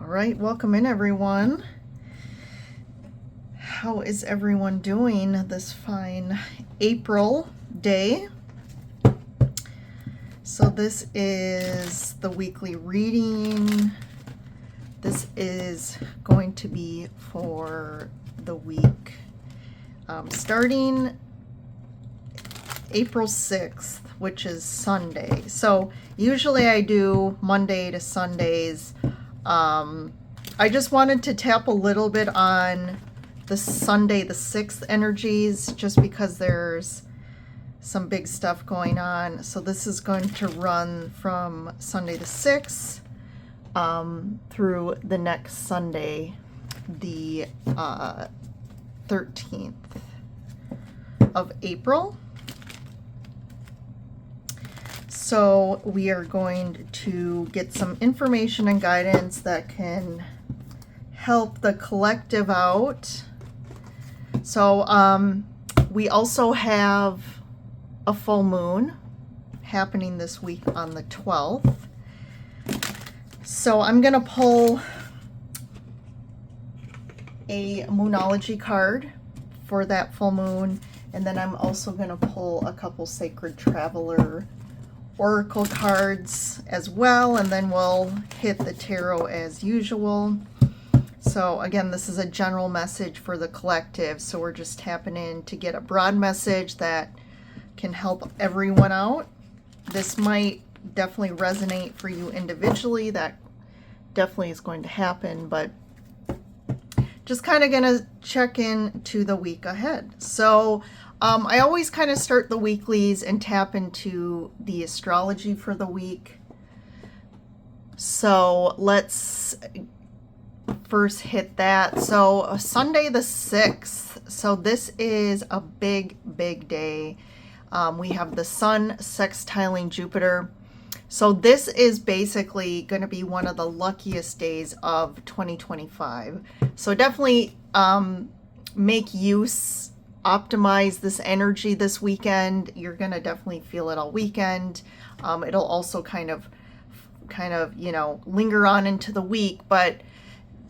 right, welcome in everyone. How is everyone doing this fine April day? So this is the weekly reading. This is going to be for the week starting April 6th, which is Sunday. So usually I do Monday to Sundays. I just wanted to tap a little bit on the Sunday the 6th energies just because there's some big stuff going on. So this is going to run from Sunday the 6th through the next Sunday, the 13th of April. So we are going to get some information and guidance that can help the collective out. So we also have a full moon happening this week on the 12th. So I'm going to pull a Moonology card for that full moon, and then I'm also going to pull a couple Sacred Traveler Oracle cards as well, and then we'll hit the tarot as usual. So again, this is a general message for the collective, so we're just tapping in to get a broad message that can help everyone out. This might definitely resonate for you individually. That definitely is going to happen, but just kind of going to check in to the week ahead. So I always kind of start the weeklies and tap into the astrology for the week. So let's first hit that. So Sunday the 6th. So this is a big day. We have the sun sextiling Jupiter. So this is basically going to be one of the luckiest days of 2025. So definitely make use, optimize this energy this weekend. You're going to definitely feel it all weekend. It'll also kind of, linger on into the week. But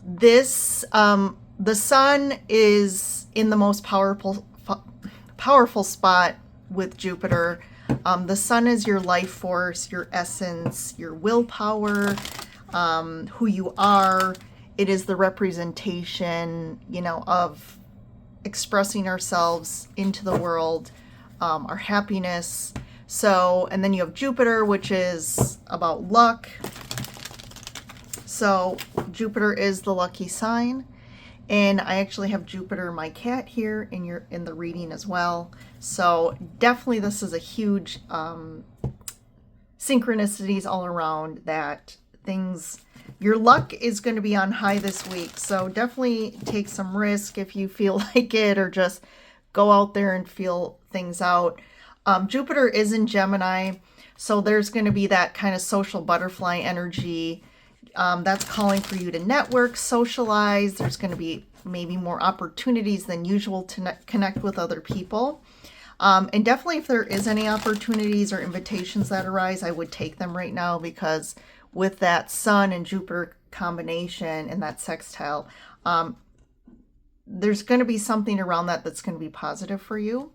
this, the sun is in the most powerful spot with Jupiter. The sun is your life force, your essence, your willpower, who you are. It is the representation, of expressing ourselves into the world, our happiness. So, and then you have Jupiter, which is about luck. So Jupiter is the lucky sign. And I actually have Jupiter, my cat, here in the reading as well. So definitely this is a huge synchronicities all around that your luck is going to be on high this week. So definitely take some risk if you feel like it, or just go out there and feel things out. Jupiter is in Gemini, so there's going to be that kind of social butterfly energy. That's calling for you to network, socialize. There's going to be maybe more opportunities than usual to connect with other people. And definitely if there is any opportunities or invitations that arise, I would take them right now, because with that Sun and Jupiter combination and that sextile, there's going to be something around that's going to be positive for you.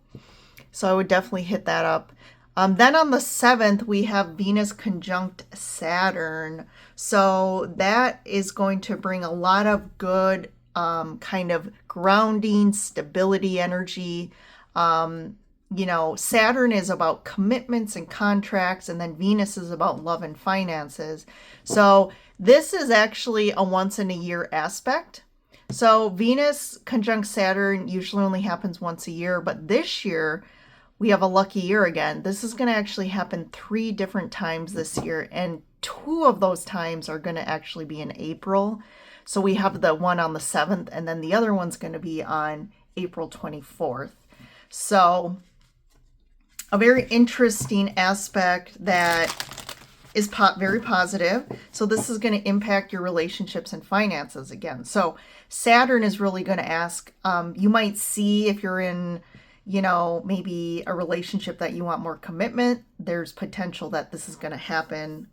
So I would definitely hit that up. Then on the 7th, we have Venus conjunct Saturn. So that is going to bring a lot of good kind of grounding, stability energy. Saturn is about commitments and contracts, and then Venus is about love and finances. So this is actually a once in a year aspect. So Venus conjunct Saturn usually only happens once a year, but this year we have a lucky year again. This is going to actually happen 3 different times this year, and 2 of those times are going to actually be in April. So we have the one on the 7th, and then the other one's going to be on April 24th. So a very interesting aspect that is very positive. So this is going to impact your relationships and finances again. So Saturn is really going to ask, you might see if you're in maybe a relationship that you want more commitment, there's potential that this is going to happen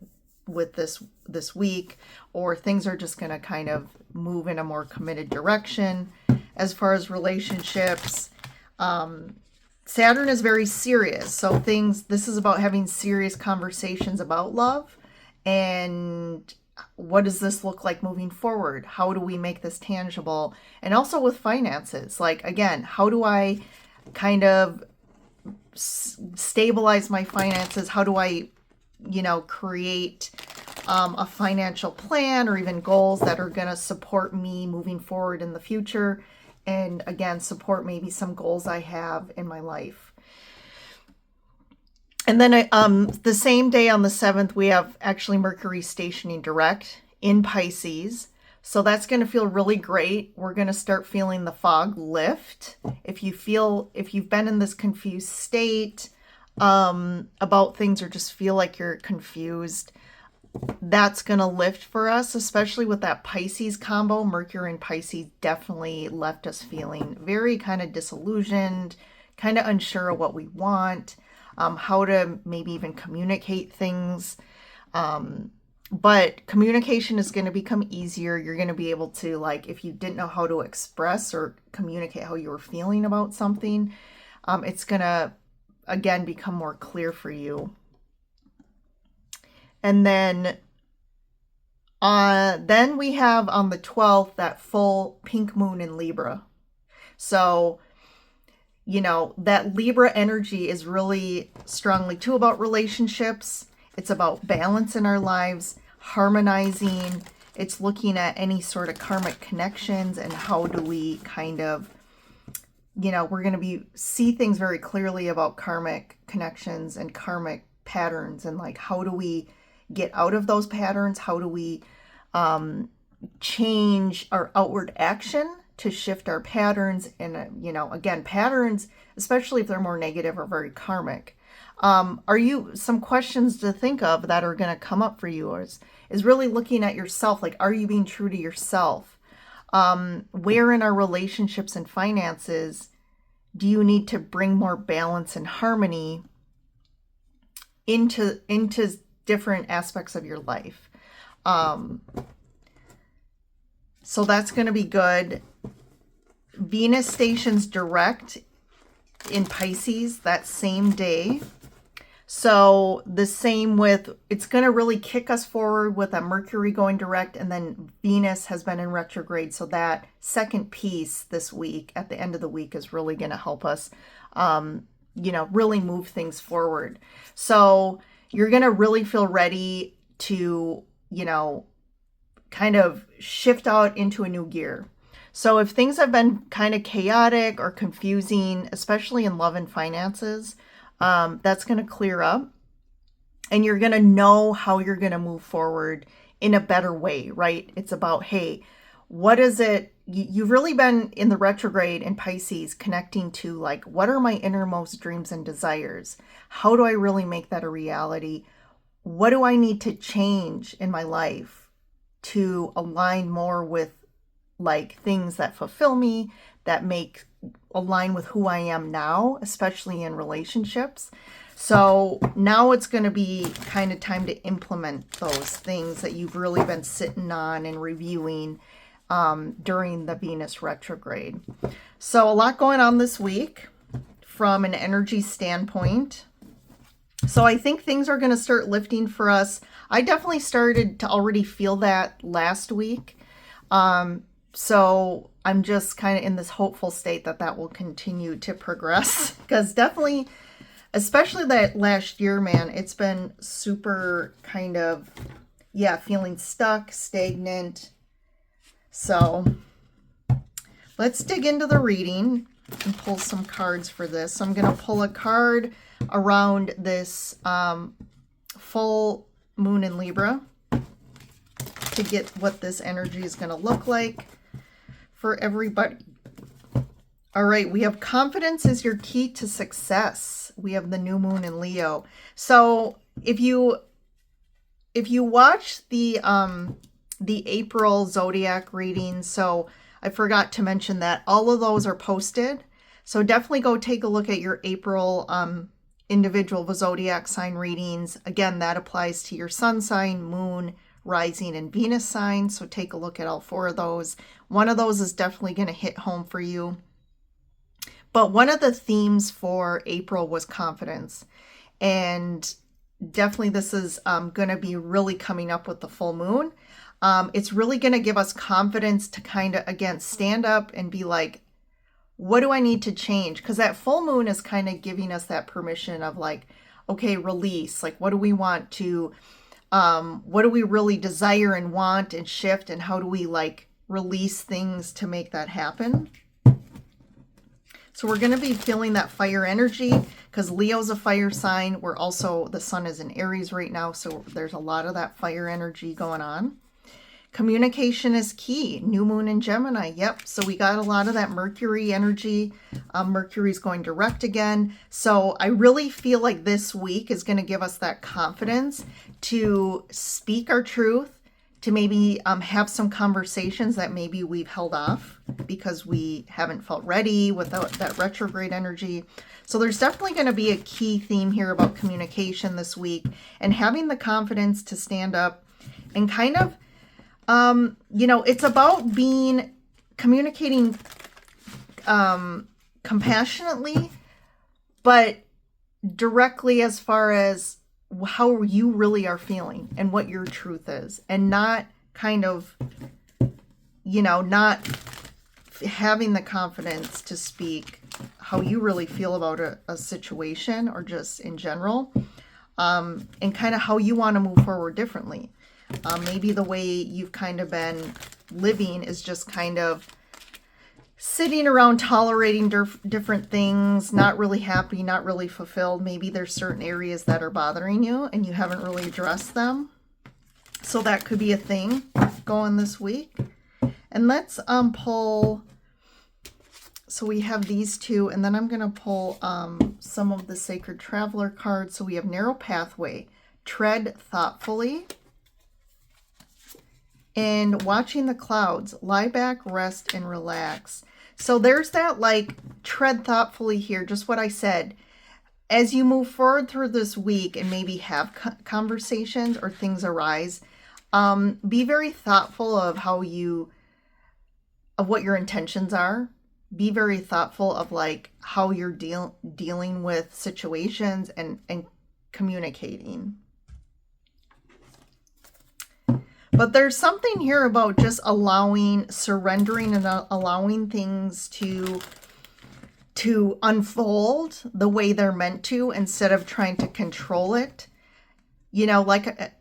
with this week, or things are just going to kind of move in a more committed direction. As far as relationships, Saturn is very serious. So this is about having serious conversations about love, and what does this look like moving forward? How do we make this tangible? And also with finances, like, again, how do I kind of stabilize my finances? How do I, create a financial plan or even goals that are going to support me moving forward in the future? And again, support maybe some goals I have in my life. And then the same day on the 7th, we have actually Mercury stationing direct in Pisces. So that's going to feel really great. We're going to start feeling the fog lift. If you've been in this confused state about things, or just feel like you're confused, that's going to lift for us, especially with that Pisces combo. Mercury and Pisces definitely left us feeling very kind of disillusioned, kind of unsure of what we want, how to maybe even communicate things. But communication is going to become easier. You're going to be able to, like, if you didn't know how to express or communicate how you were feeling about something, it's going to, again, become more clear for you. And then we have on the 12th that full pink moon in Libra. So, that Libra energy is really strongly too about relationships. It's about balance in our lives, harmonizing. It's looking at any sort of karmic connections and how do we kind of, we're going to see things very clearly about karmic connections and karmic patterns, and like, how do we get out of those patterns? How do we change our outward action to shift our patterns? And, again, patterns, especially if they're more negative, are very karmic. Some questions to think of that are going to come up for you is really looking at yourself. Like, are you being true to yourself? Where in our relationships and finances do you need to bring more balance and harmony into different aspects of your life? So that's going to be good. Venus stations direct in Pisces that same day. So the same it's going to really kick us forward with a Mercury going direct, and then Venus has been in retrograde. So that second piece this week, at the end of the week, is really going to help us, really move things forward. So you're going to really feel ready to, kind of shift out into a new gear. So if things have been kind of chaotic or confusing, especially in love and finances, that's going to clear up, and you're going to know how you're going to move forward in a better way, right? It's about, hey, what is it? You've really been in the retrograde in Pisces connecting to, like, what are my innermost dreams and desires? How do I really make that a reality? What do I need to change in my life to align more with, like, things that fulfill me, that align with who I am now, especially in relationships? So now it's going to be kind of time to implement those things that you've really been sitting on and reviewing during the Venus retrograde. So a lot going on this week from an energy standpoint. So I think things are going to start lifting for us. I definitely started to already feel that last week. So I'm just kind of in this hopeful state that will continue to progress, because definitely, especially that last year, man, it's been super kind of, feeling stuck, stagnant. So let's dig into the reading and pull some cards for this. So I'm going to pull a card around this full moon in Libra to get what this energy is going to look like for everybody. All right, we have confidence is your key to success. We have the new moon in Leo. So if you watch the April zodiac reading, so I forgot to mention that all of those are posted. So definitely go take a look at your April individual zodiac sign readings. Again, that applies to your sun sign, moon, rising, and Venus sign. So take a look at all 4 of those. One of those is definitely going to hit home for you. But one of the themes for April was confidence. And definitely this is going to be really coming up with the full moon. It's really going to give us confidence to kind of, again, stand up and be like, what do I need to change? Because that full moon is kind of giving us that permission of like, okay, release. Like, what do we want to, what do we really desire and want and shift? And how do we like release things to make that happen? So we're going to be feeling that fire energy because Leo's a fire sign. We're also, the sun is in Aries right now. So there's a lot of that fire energy going on. Communication is key. New moon in Gemini. Yep. So we got a lot of that Mercury energy. Mercury's going direct again. So I really feel like this week is going to give us that confidence to speak our truth, to maybe have some conversations that maybe we've held off because we haven't felt ready without that retrograde energy. So there's definitely going to be a key theme here about communication this week and having the confidence to stand up and kind of, you know, it's about communicating compassionately, but directly as far as how you really are feeling and what your truth is, and not kind of, you know, not having the confidence to speak how you really feel about a situation or just in general, and kind of how you want to move forward differently. Maybe the way you've kind of been living is just kind of sitting around tolerating different things, not really happy, not really fulfilled. Maybe there's certain areas that are bothering you and you haven't really addressed them. So that could be a thing going this week. And let's pull, so we have these 2, and then I'm going to pull some of the Sacred Traveler cards. So we have Narrow Pathway, Tread Thoughtfully, and Watching the Clouds, Lie Back, Rest, and Relax. So there's that like tread thoughtfully here, just what I said. As you move forward through this week and maybe have conversations or things arise, be very thoughtful of what your intentions are. Be very thoughtful of like how you're dealing with situations and communicating. But there's something here about just surrendering and allowing things to unfold the way they're meant to instead of trying to control it. You know, like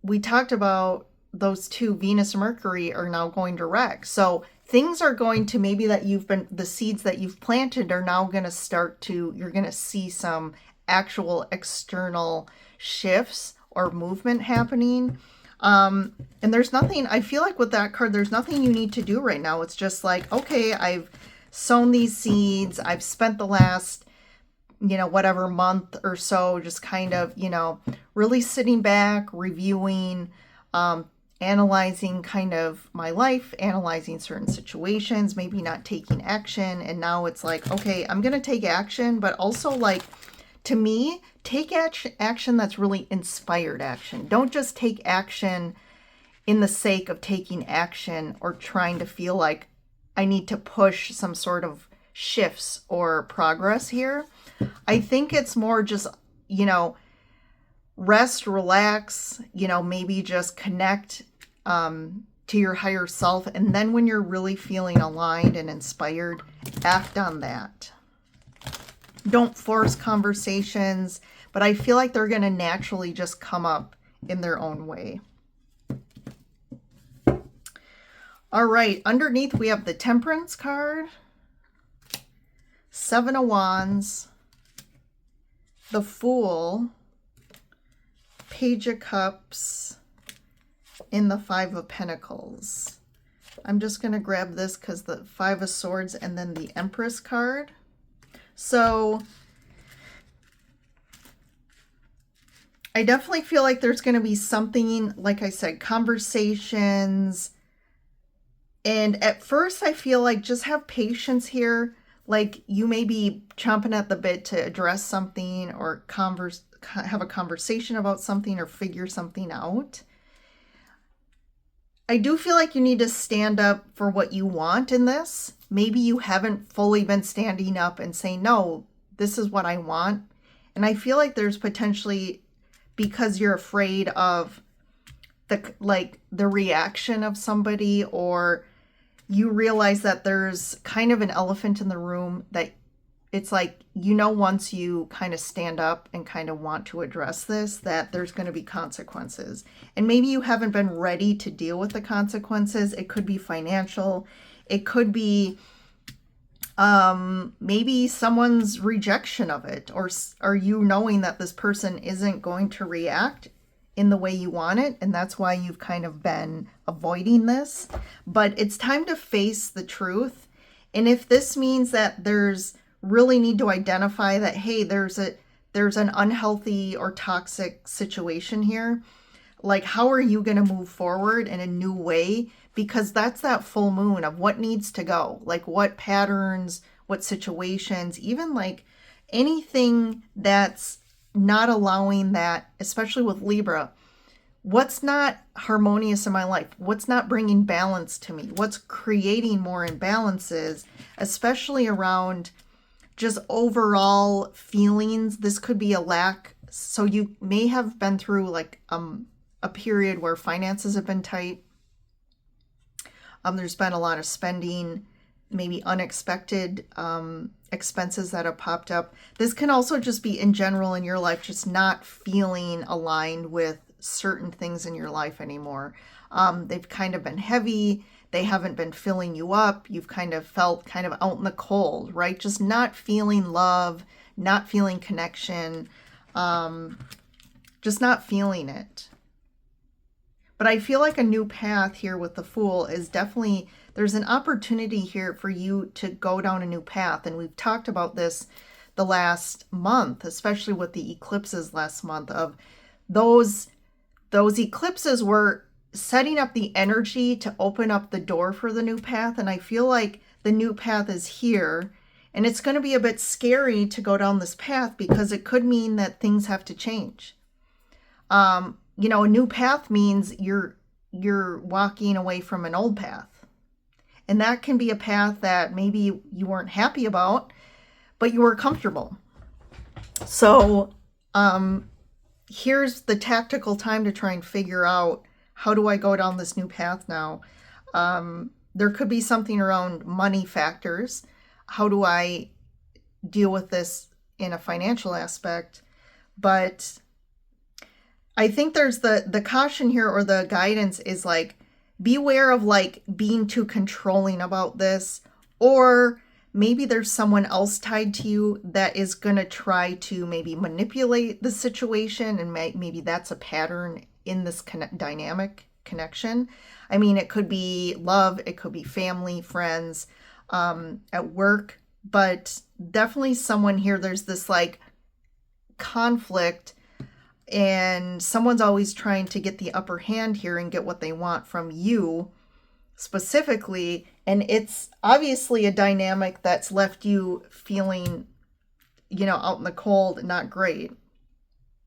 we talked about, those 2, Venus and Mercury, are now going direct. So things are going to, maybe that the seeds that you've planted are now going to you're going to see some actual external shifts or movement happening. And there's nothing, I feel like with that card, there's nothing you need to do right now. It's just like, okay, I've sown these seeds. I've spent the last, you know, whatever month or so, just kind of, you know, really sitting back, reviewing, analyzing kind of my life, analyzing certain situations, maybe not taking action. And now it's like, okay, I'm going to take action, but also like, to me, take action that's really inspired action. Don't just take action in the sake of taking action or trying to feel like I need to push some sort of shifts or progress here. I think it's more just, you know, rest, relax, you know, maybe just connect to your higher self. And then when you're really feeling aligned and inspired, act on that. Don't force conversations, but I feel like they're going to naturally just come up in their own way. All right, underneath we have the Temperance card, 7 of Wands, the Fool, Page of Cups, and the 5 of Pentacles. I'm just going to grab this because the 5 of Swords and then the Empress card. So I definitely feel like there's going to be something, like I said, conversations. And at first I feel like just have patience here. like you may be chomping at the bit to address something or have a conversation about something or figure something out. I do feel like you need to stand up for what you want in this. Maybe you haven't fully been standing up and saying, no, this is what I want. And I feel like there's potentially, because you're afraid of the reaction of somebody, or you realize that there's kind of an elephant in the room, that it's like, once you kind of stand up and kind of want to address this, that there's going to be consequences. And maybe you haven't been ready to deal with the consequences. It could be financial. It could be maybe someone's rejection of it, or you knowing that this person isn't going to react in the way you want it, and that's why you've kind of been avoiding this. But it's time to face the truth. And if this means that there's really need to identify that, hey, there's an unhealthy or toxic situation here, like, how are you going to move forward in a new way? Because that's that full moon of what needs to go, like what patterns, what situations, even like anything that's not allowing that, especially with Libra. What's not harmonious in my life? What's not bringing balance to me? What's creating more imbalances, especially around just overall feelings? This could be a lack. So you may have been through like a period where finances have been tight. There's been a lot of spending, maybe unexpected expenses that have popped up. This can also just be in general in your life, just not feeling aligned with certain things in your life anymore. They've kind of been heavy. They haven't been filling you up. You've kind of felt kind of out in the cold, right? Just not feeling love, not feeling connection, just not feeling it. But I feel like a new path here with the Fool is definitely, there's an opportunity here for you to go down a new path. And we've talked about this the last month, especially with the eclipses last month, of those eclipses were setting up the energy to open up the door for the new path. And I feel like the new path is here, and it's going to be a bit scary to go down this path because it could mean that things have to change. A new path means you're walking away from an old path. And that can be a path that maybe you weren't happy about, but you were comfortable. So here's the tactical time to try and figure out, how do I go down this new path now? There could be something around money factors. How do I deal with this in a financial aspect? But I think there's the caution here, or the guidance is like, beware of like being too controlling about this, or maybe there's someone else tied to you that is going to try to maybe manipulate the situation, and maybe that's a pattern in this dynamic connection. I mean, it could be love, it could be family, friends, at work, but definitely someone here, there's this like conflict, and someone's always trying to get the upper hand here and get what they want from you specifically. And it's obviously a dynamic that's left you feeling, out in the cold, not great.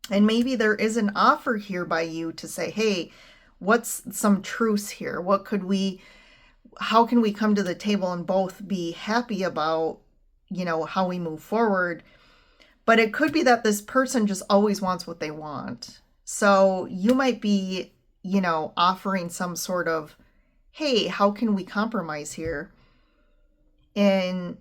And maybe there is an offer here by you to say, hey, what's some truce here? How can we come to the table and both be happy about, how we move forward? But it could be that this person just always wants what they want. So you might be, offering some sort of, hey, how can we compromise here? And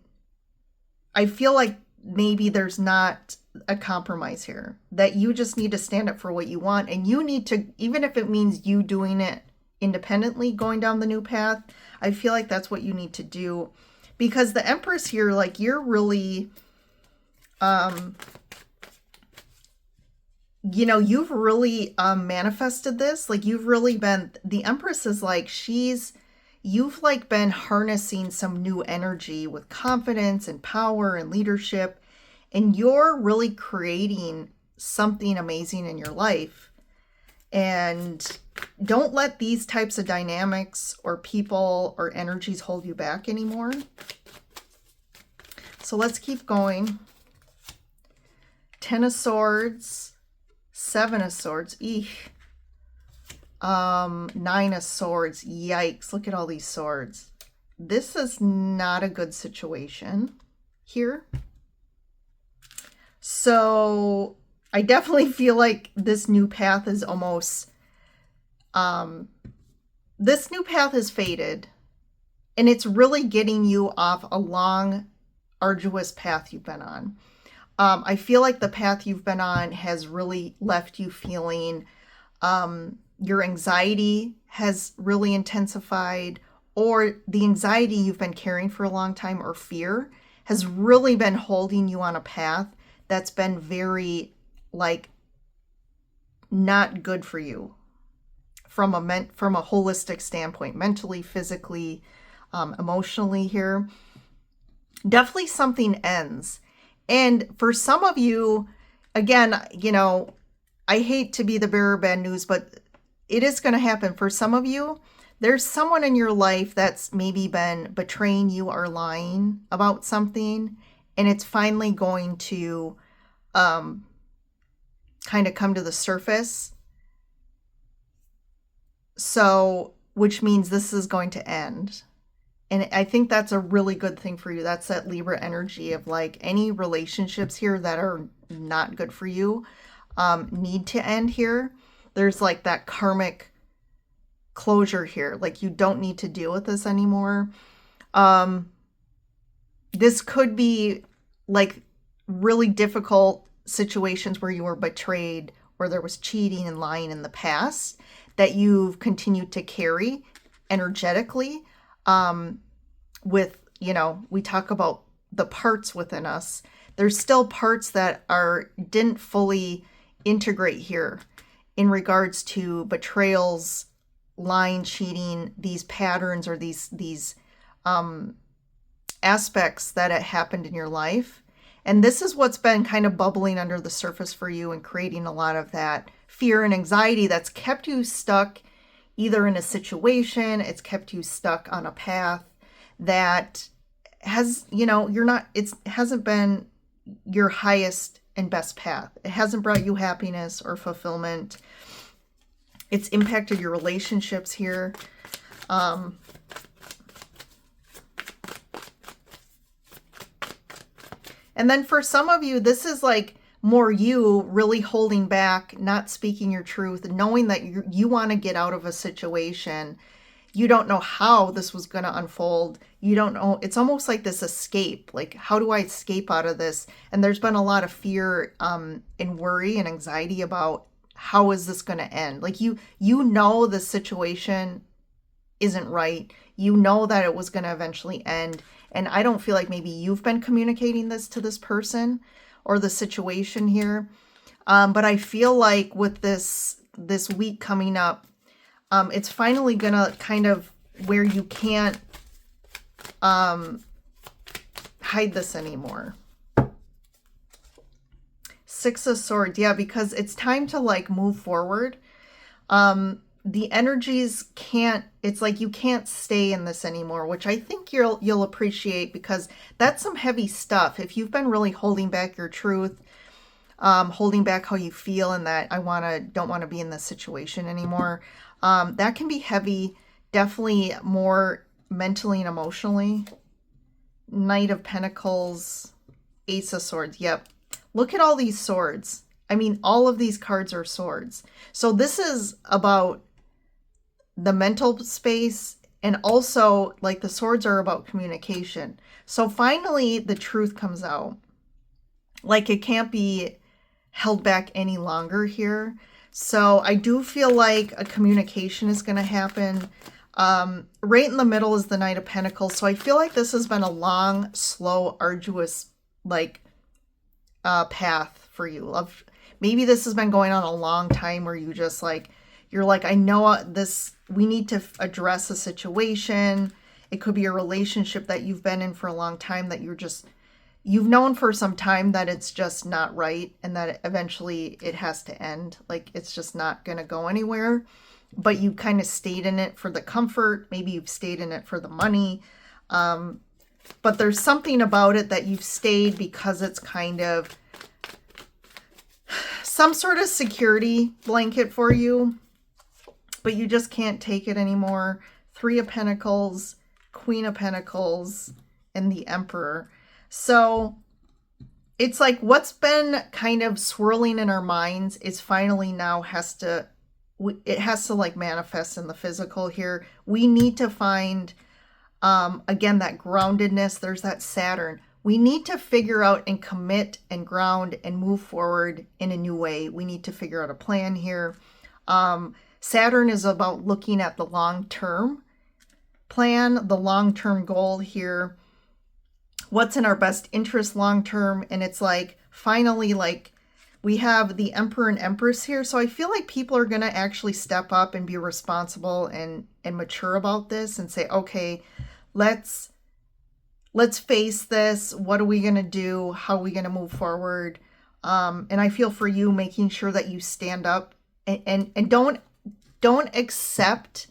I feel like maybe there's not a compromise here, that you just need to stand up for what you want. And you need to, even if it means you doing it independently, going down the new path, I feel like that's what you need to do. Because the Empress here, like, you're really, you've really manifested this. Like, you've really been, the Empress is like, you've like been harnessing some new energy with confidence and power and leadership, and you're really creating something amazing in your life. And don't let these types of dynamics or people or energies hold you back anymore. So let's keep going. 10 of Swords, 7 of Swords, eek. 9 of Swords, yikes, look at all these swords. This is not a good situation here. So I definitely feel like this new path is almost, this new path is faded, and it's really getting you off a long, arduous path you've been on. I feel like the path you've been on has really left you feeling, your anxiety has really intensified, or the anxiety you've been carrying for a long time, or fear, has really been holding you on a path that's been very, like, not good for you from a holistic standpoint, mentally, physically, emotionally here. Definitely something ends. And for some of you, again, you know, I hate to be the bearer of bad news, but it is going to happen. For some of you, there's someone in your life that's maybe been betraying you or lying about something, and it's finally going to kind of come to the surface. So, which means this is going to end. And I think that's a really good thing for you. That's that Libra energy of, like, any relationships here that are not good for you need to end here. There's like that karmic closure here. Like, you don't need to deal with this anymore. This could be like really difficult situations where you were betrayed, or there was cheating and lying in the past that you've continued to carry energetically. With, you know, we talk about the parts within us. There's still parts that didn't fully integrate here in regards to betrayals, lying, cheating, these patterns, or these aspects that had happened in your life. And this is what's been kind of bubbling under the surface for you and creating a lot of that fear and anxiety that's kept you stuck either in a situation, it's kept you stuck on a path that has, you know, it hasn't been your highest and best path. It hasn't brought you happiness or fulfillment. It's impacted your relationships here. And then for some of you, this is like more you really holding back, not speaking your truth, knowing that you want to get out of a situation. You don't know how this was going to unfold. You don't know. It's almost like this escape. Like, how do I escape out of this? And there's been a lot of fear and worry and anxiety about how is this going to end? Like, you know the situation isn't right. You know that it was going to eventually end. And I don't feel like maybe you've been communicating this to this person or the situation here. But I feel like with this week coming up, it's finally going to kind of where you can't hide this anymore. 6 of Swords. Yeah, because it's time to, like, move forward. The energies it's like you can't stay in this anymore, which I think you'll appreciate, because that's some heavy stuff. If you've been really holding back your truth, holding back how you feel, and that don't want to be in this situation anymore, that can be heavy, definitely more mentally and emotionally. Knight of Pentacles, Ace of Swords. Yep. Look at all these swords. I mean, all of these cards are swords. So this is about the mental space, and also, like, the swords are about communication. So finally the truth comes out. Like, it can't be held back any longer here. So I do feel like a communication is going to happen. Right in the middle is the Knight of Pentacles. So I feel like this has been a long, slow, arduous, like, path for you. Maybe this has been going on a long time where you just, like, you're like, I know this, we need to address a situation. It could be a relationship that you've been in for a long time that you've known for some time that it's just not right, and that eventually it has to end. Like, it's just not going to go anywhere, but you kind of stayed in it for the comfort. Maybe you've stayed in it for the money. but there's something about it that you've stayed because it's kind of some sort of security blanket for you, but you just can't take it anymore. Three of Pentacles, Queen of Pentacles, and the Emperor. So it's like what's been kind of swirling in our minds is finally now it has to like manifest in the physical here. We need to find, again, that groundedness. There's that Saturn. We need to figure out and commit and ground and move forward in a new way. We need to figure out a plan here. Saturn is about looking at the long-term plan, the long-term goal here. What's in our best interest long-term? And it's like, finally, like, we have the Emperor and Empress here. So I feel like people are going to actually step up and be responsible and mature about this and say, okay, let's face this. What are we going to do? How are we going to move forward? And I feel for you making sure that you stand up and don't accept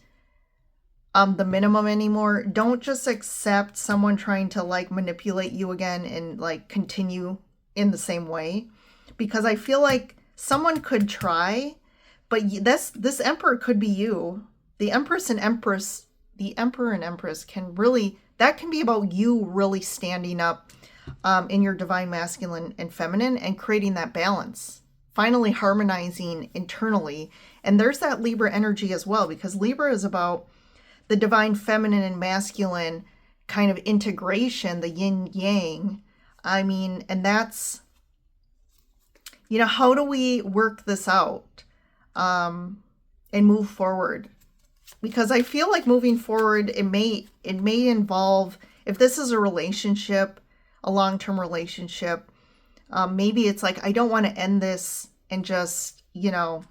the minimum anymore. Don't just accept someone trying to like manipulate you again and like continue in the same way, because I feel like someone could try, but this Emperor could be you. The Empress and Empress, the Emperor and Empress can really, that can be about you really standing up in your divine masculine and feminine and creating that balance, finally harmonizing internally. And there's that Libra energy as well, because Libra is about the divine feminine and masculine kind of integration, the yin yang. I mean, and that's, you know, how do we work this out and move forward? Because I feel like moving forward, it may involve, if this is a relationship, a long-term relationship, maybe it's like, I don't want to end this and just, you know,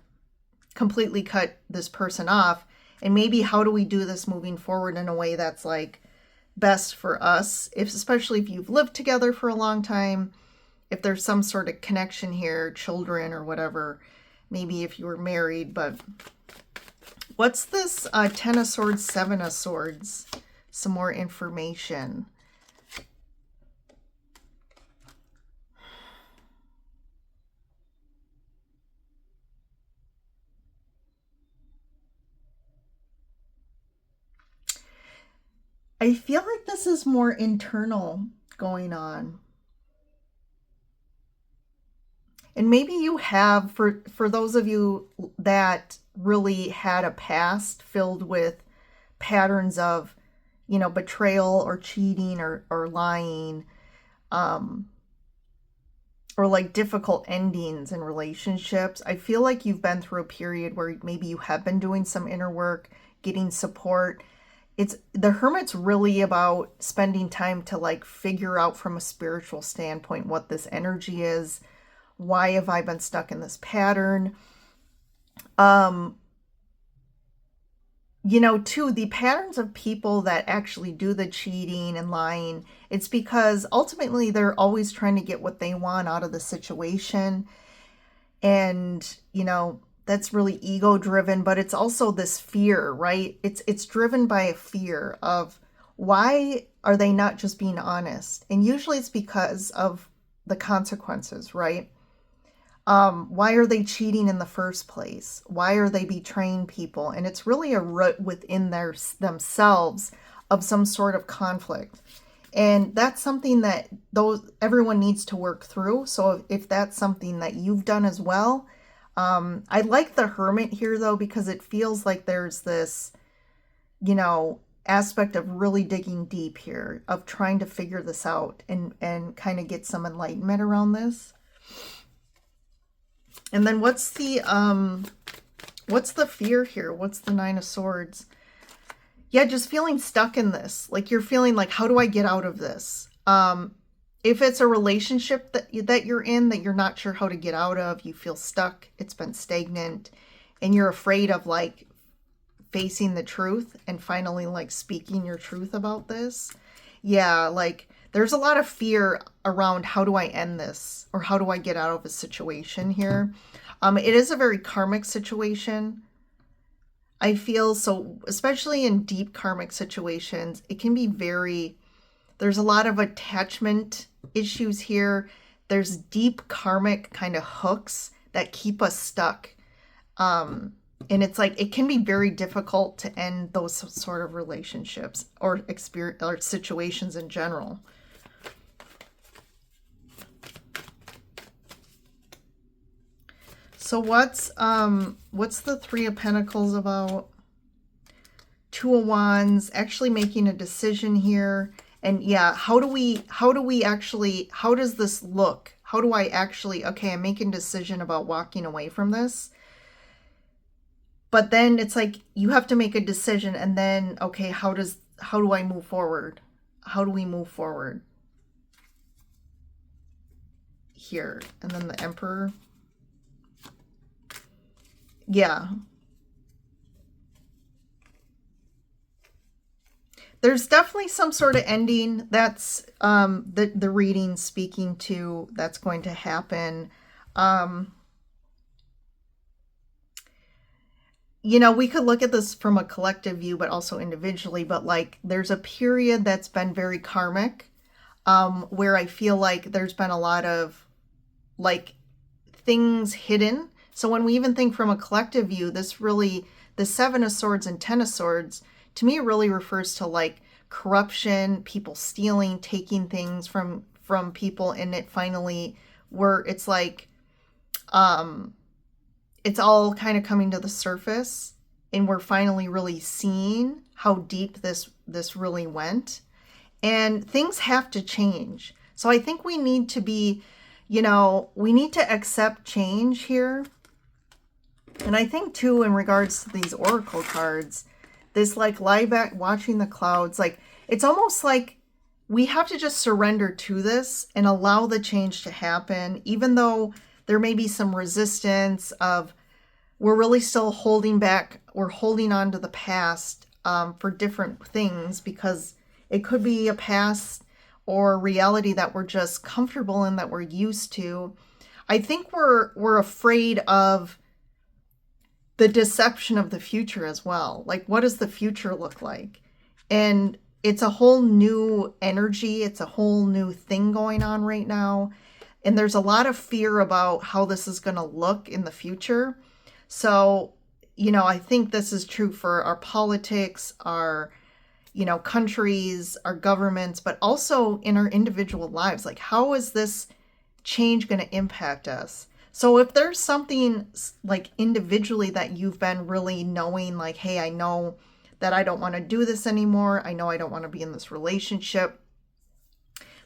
completely cut this person off. And maybe how do we do this moving forward in a way that's like best for us, especially if you've lived together for a long time, if there's some sort of connection here, children or whatever, maybe if you were married. But what's this 10 of Swords, 7 of Swords? Some more information. I feel like this is more internal going on. And maybe you have, for those of you that really had a past filled with patterns of, you know, betrayal or cheating or lying, or like difficult endings in relationships. I feel like you've been through a period where maybe you have been doing some inner work, getting support. The Hermit's really about spending time to like figure out from a spiritual standpoint what this energy is. Why have I been stuck in this pattern? You know, too, the patterns of people that actually do the cheating and lying, it's because ultimately they're always trying to get what they want out of the situation. And, you know, that's really ego driven, but it's also this fear, right? It's driven by a fear of why are they not just being honest? And usually it's because of the consequences, right? Why are they cheating in the first place? Why are they betraying people? And it's really a root within themselves of some sort of conflict. And that's something that everyone needs to work through. So if that's something that you've done as well, I like the Hermit here though, because it feels like there's this, you know, aspect of really digging deep here, of trying to figure this out and kind of get some enlightenment around this. And then what's the fear here? What's the 9 of Swords? Yeah, just feeling stuck in this. Like you're feeling like, how do I get out of this? If it's a relationship that you're in that you're not sure how to get out of, you feel stuck, it's been stagnant, and you're afraid of like facing the truth and finally like speaking your truth about this. Yeah, like there's a lot of fear around how do I end this or how do I get out of a situation here. It is a very karmic situation, I feel. So especially in deep karmic situations, it can be very There's a lot of attachment issues here. There's deep karmic kind of hooks that keep us stuck. And it's like, it can be very difficult to end those sort of relationships or experience or situations in general. So what's the Three of Pentacles about? Two of Wands, actually making a decision here. And yeah, how does this look? How do I actually, okay, I'm making a decision about walking away from this. But then it's like, you have to make a decision and then, okay, how do I move forward? How do we move forward? Here, and then the Emperor. Yeah. There's definitely some sort of ending that's the reading speaking to that's going to happen. You know, we could look at this from a collective view, but also individually, but like there's a period that's been very karmic, where I feel like there's been a lot of like things hidden. So when we even think from a collective view, this really, the Seven of Swords and Ten of Swords, to me, it really refers to like corruption, people stealing, taking things from people, and it finally, where it's like, it's all kind of coming to the surface, and we're finally really seeing how deep this really went, and things have to change. So I think we need to be, you know, we need to accept change here. And I think too, in regards to these oracle cards, this like lie back, watching the clouds, like it's almost like we have to just surrender to this and allow the change to happen, even though there may be some resistance of, we're really still holding back, we're holding on to the past for different things, because it could be a past or reality that we're just comfortable in, that we're used to. I think we're afraid of the deception of the future as well. Like, what does the future look like? And it's a whole new energy. It's a whole new thing going on right now. And there's a lot of fear about how this is going to look in the future. So, you know, I think this is true for our politics, our, you know, countries, our governments, but also in our individual lives. Like, how is this change going to impact us? So if there's something like individually that you've been really knowing, like, hey, I know that I don't want to do this anymore. I know I don't want to be in this relationship.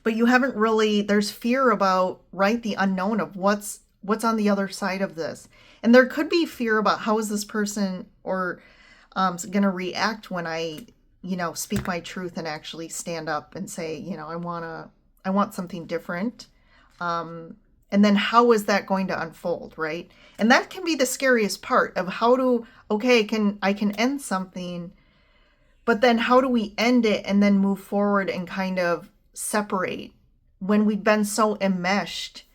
But you haven't really, there's fear about, right, the unknown of what's on the other side of this. And there could be fear about how is this person or going to react when I, you know, speak my truth and actually stand up and say, you know, I want something different. And then how is that going to unfold, right? And that can be the scariest part of how to, okay, I can end something, but then how do we end it and then move forward and kind of separate when we've been so enmeshed,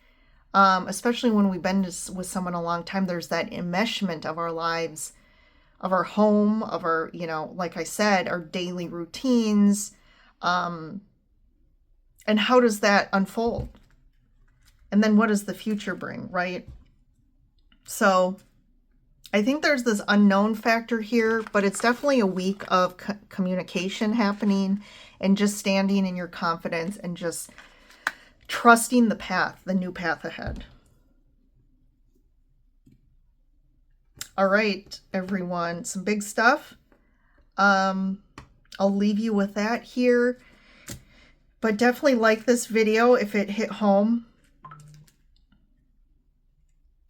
especially when we've been with someone a long time. There's that enmeshment of our lives, of our home, of our, you know, like I said, our daily routines. And how does that unfold? And then what does the future bring, right? So I think there's this unknown factor here, but it's definitely a week of communication happening and just standing in your confidence and just trusting the path, the new path ahead. All right, everyone, some big stuff. I'll leave you with that here, but definitely like this video if it hit home.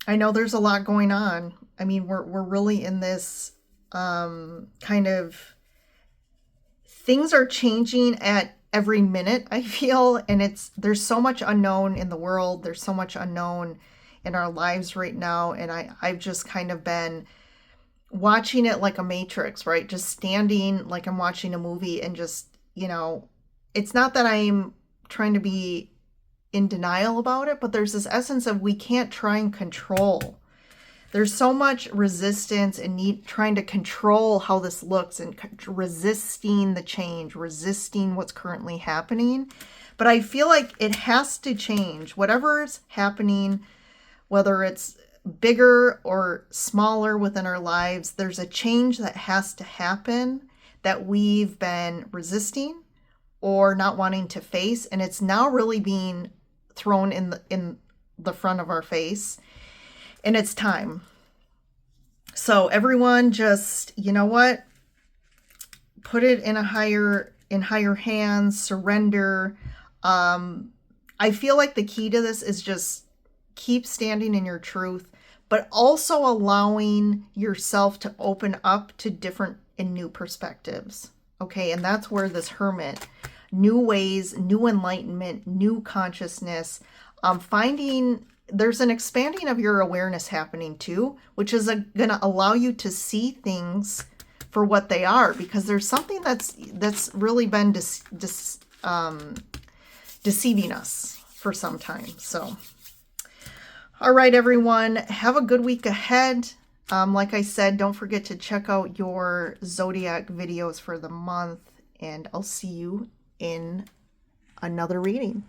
I know there's a lot going on. I mean, we're really in this kind of, things are changing at every minute, I feel, and there's so much unknown in the world. There's so much unknown in our lives right now, and I've just kind of been watching it like a matrix, right? Just standing like I'm watching a movie and just, you know, it's not that I'm trying to be in denial about it, but there's this essence of we can't try and control. There's so much resistance and trying to control how this looks and resisting the change, resisting what's currently happening. But I feel like it has to change. Whatever's happening, whether it's bigger or smaller within our lives, there's a change that has to happen that we've been resisting or not wanting to face. And it's now really being thrown in the front of our face. And it's time. So everyone just, you know what? Put it in higher hands, surrender. I feel like the key to this is just keep standing in your truth, but also allowing yourself to open up to different and new perspectives. Okay, and that's where this Hermit, new ways, new enlightenment, new consciousness, finding there's an expanding of your awareness happening too, which is going to allow you to see things for what they are, because there's something that's really been deceiving us for some time. So, all right, everyone, have a good week ahead. Like I said, don't forget to check out your zodiac videos for the month, and I'll see you in another reading.